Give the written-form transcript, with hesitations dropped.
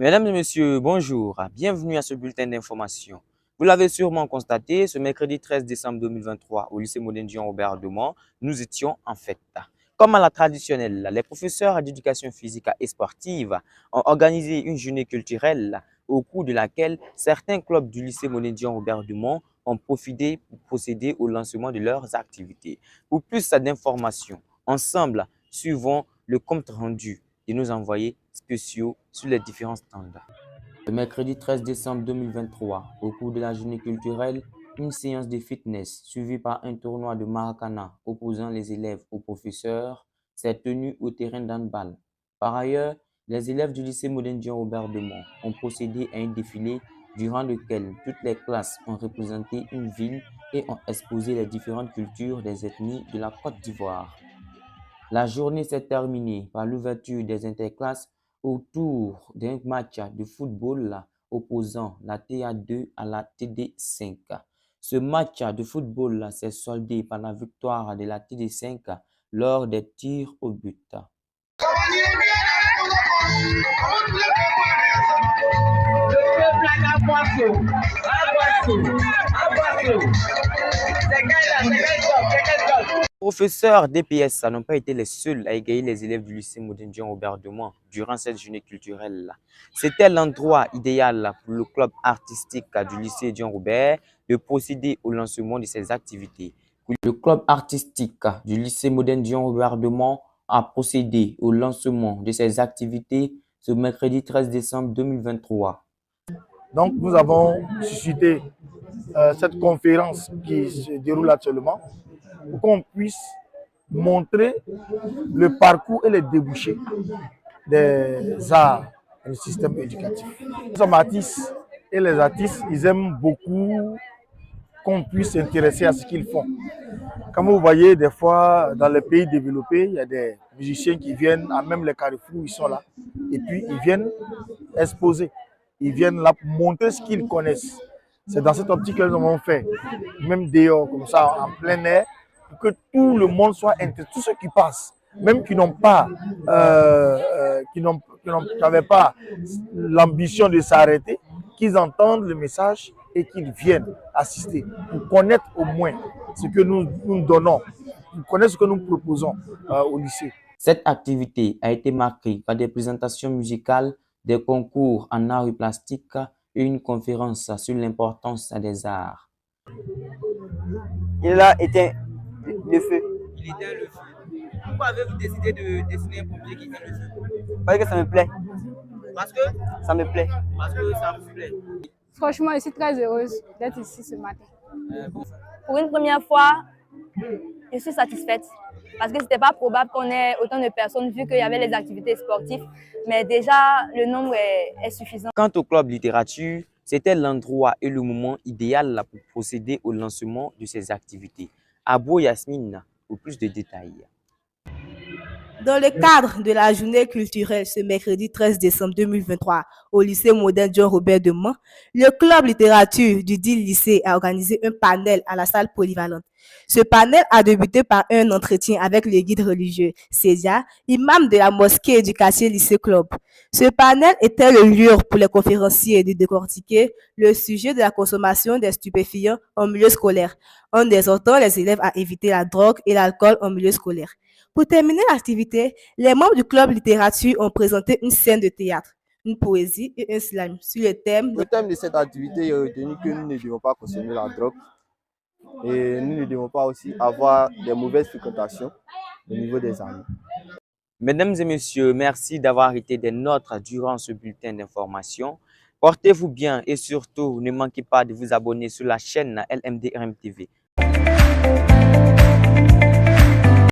Mesdames et messieurs, bonjour. Bienvenue à ce bulletin d'information. Vous l'avez sûrement constaté, ce mercredi 13 décembre 2023, au lycée moderne Jean-Robert Demont, nous étions en fête. Comme à la traditionnelle, les professeurs d'éducation physique et sportive ont organisé une journée culturelle au cours de laquelle certains clubs du lycée moderne Jean-Robert Demont ont profité pour procéder au lancement de leurs activités. Pour plus d'informations, ensemble, suivons le compte rendu de nos envoyés spéciaux sur les différents stands. Le mercredi 13 décembre 2023, au cours de la journée culturelle, une séance de fitness suivie par un tournoi de Maracana opposant les élèves aux professeurs s'est tenue au terrain d'handball. Par ailleurs, les élèves du lycée moderne Jean-Robert Demont ont procédé à un défilé durant lequel toutes les classes ont représenté une ville et ont exposé les différentes cultures des ethnies de la Côte d'Ivoire. La journée s'est terminée par l'ouverture des interclasses autour d'un match de football opposant la TA2 à la TD5. Ce match de football s'est soldé par la victoire de la TD5 lors des tirs au but. Les professeurs DPS n'ont pas été les seuls à égayer les élèves du lycée moderne Jean-Robert Demont durant cette journée culturelle. C'était l'endroit idéal pour le club artistique du lycée Jean-Robert de procéder au lancement de ses activités. Le club artistique du lycée moderne Jean-Robert Demont a procédé au lancement de ses activités ce mercredi 13 décembre 2023. Donc, nous avons suscité cette conférence qui se déroule actuellement pour qu'on puisse montrer le parcours et les débouchés des arts et le système éducatif. Nous sommes artistes et les artistes, ils aiment beaucoup qu'on puisse s'intéresser à ce qu'ils font. Comme vous voyez, des fois, dans les pays développés, il y a des musiciens qui viennent, à même les carrefours, ils sont là. Et puis, ils viennent exposer. Ils viennent là pour montrer ce qu'ils connaissent. C'est dans cette optique que nous avons fait, même dehors, comme ça, en plein air, pour que tout le monde soit intéressé, tous ceux qui passent, même qui n'ont pas, qui n'avaient pas l'ambition de s'arrêter, qu'ils entendent le message et qu'ils viennent assister pour connaître au moins ce que nous donnons, pour connaître ce que nous proposons au lycée. Cette activité a été marquée par des présentations musicales, des concours en arts et plastique et une conférence sur l'importance des arts. Il a éteint le feu. Il éteint le feu. Pourquoi avez-vous décidé de dessiner un pompier qui éteint le feu? Parce que ça me plaît. Parce que Ça me plaît. Parce que ça vous plaît. Franchement, je suis très heureuse d'être ici ce matin. Pour une première fois, je suis satisfaite parce que ce n'était pas probable qu'on ait autant de personnes vu qu'il y avait les activités sportives, mais déjà le nombre est suffisant. Quant au club littérature, c'était l'endroit et le moment idéal pour procéder au lancement de ces activités. Abo Yasmine, pour plus de détails. Dans le cadre de la journée culturelle ce mercredi 13 décembre 2023 au lycée moderne Jean-Robert Demont, le club littérature du dit lycée a organisé un panel à la salle polyvalente. Ce panel a débuté par un entretien avec le guide religieux Césia, imam de la mosquée du quartier lycée club. Ce panel était le lieu pour les conférenciers de décortiquer le sujet de la consommation des stupéfiants en milieu scolaire, en exhortant les élèves à éviter la drogue et l'alcool en milieu scolaire. Pour terminer l'activité, les membres du club littérature ont présenté une scène de théâtre, une poésie et un slam sur le thème. Le thème de cette activité est retenu que nous ne devons pas consommer la drogue et nous ne devons pas aussi avoir des mauvaises fréquentations au niveau des amis. Mesdames et messieurs, merci d'avoir été des nôtres durant ce bulletin d'information. Portez-vous bien et surtout, ne manquez pas de vous abonner sur la chaîne LMDRM TV.